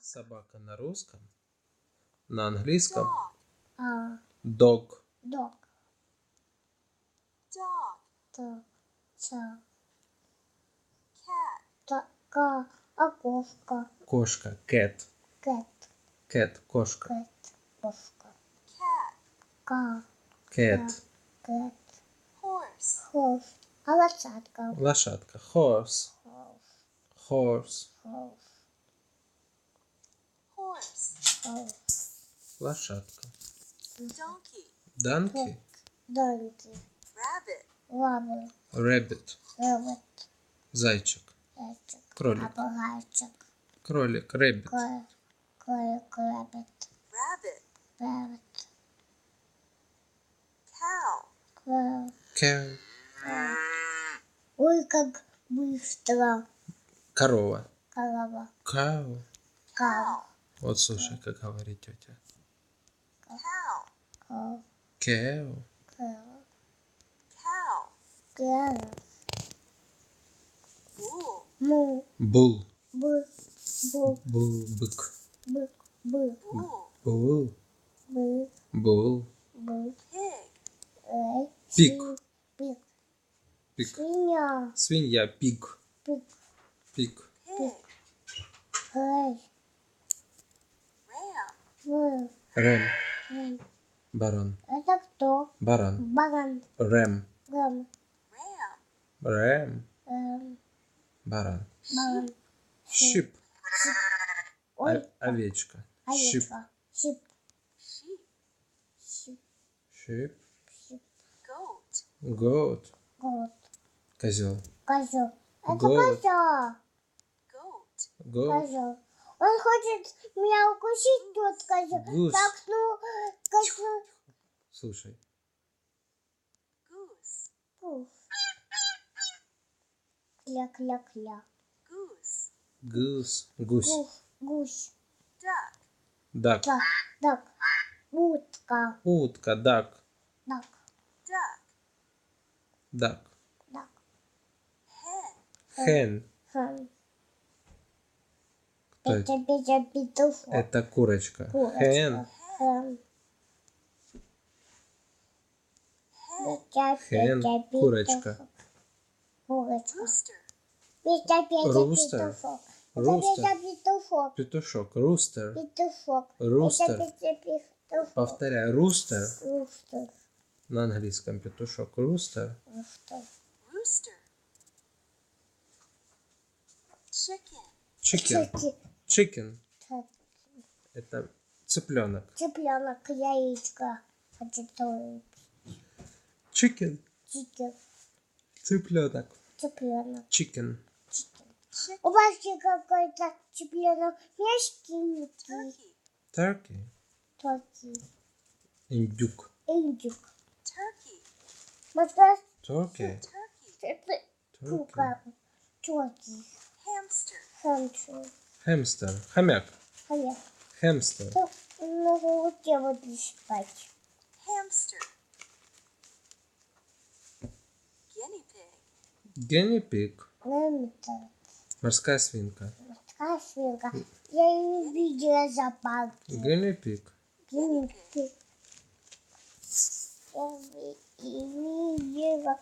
Собака на русском, на английском Dog. dog. Dog. Dog. Dog. Dog. Cat. Кошка. Кошка cat. Cat. Cat кошка. Cat. Кошка. Cat. Cat Cat. Horse. Horse. Лошадка. лошадка. Horse. Horse. Horse. Horse. Horse. Лошадка. Donkey. Donkey. Donkey. Rabbit. Rabbit. Rabbit. Rabbit. Зайчик. Зайчик. Кролик. Попугайчик. Кролик. Rabbit. Кролик. Rabbit. Rabbit. Rabbit. Cow. Cow. Ой, как быстро. Корова. Корова. Cow. Cow. Вот слушай, как говорит тетя. Cow. Cow. Cow. Cow. Cow. Bull. Му. Bull. Б. Б. Bull. Бык. Б. Б. Bull. Bull. Б. Bull. Б. Pig. Эй. Пик. Пик. Пик. Свинья. Свинья. Пиг. Пик. Пиг. Pig. Эй. Ram. Рэм. Эй. Баран. Это кто? Баран. Баран. Рэм. Рэм. Ram. Рэм. Баран. Баран. Sheep. Ой. Овечка. Sheep. Овечка. Щип. Sheep. Щип. Sheep. Щип. Goat. Goat. Год. Козел. Козел. Это Goat. козел. Goat. Goat. Козел. Он хочет меня укусить, тот козел. Goose. Так, ну, козел. Слушай. Goose. Гусь. Кля-кля-кля. Goose. Goose. Гусь. Гусь. Гусь. Duck. Дак. Так, так. Утка. Утка. Дак. Так, Duck. Дак. так. Hen. Hen. Хэн. Кто это? Это Петя Петушок. Это курочка. Курочка. Hen. Хэн. Петя, Hen. Петя, Курочка. Петушок. Курочка. Rooster. Петя, Петя, Rooster. Петушок. Rooster. Это Петя Петушок. Петушок. Рустер. Петушок. Рустер. Это Петя Петушок. Повторяй. Рустер. Рустер. На английском петушок. Рустер. Рустер. Rooster. Chicken. Chicken. Chicken. Это цыпленок. Цыпленок, яичко. Хочу Chicken. чикен. Цыпленок. Цыпленок. Chicken. У вас есть какой-то цыпленок мягкий? Turkey. Turkey. Turkey. Индюк. Индюк. Turkey. Москва. Turkey. Turkey. Кука. Turkey. Hamster. Хамстер. Хэмстер. Хомяк. Хомяк. Хэмстер. На руке буду спать. Hamster. Guinea pig. Guinea pig. Это Морская свинка. морская свинка. Я ее видела за парком. Guinea pig. Я видела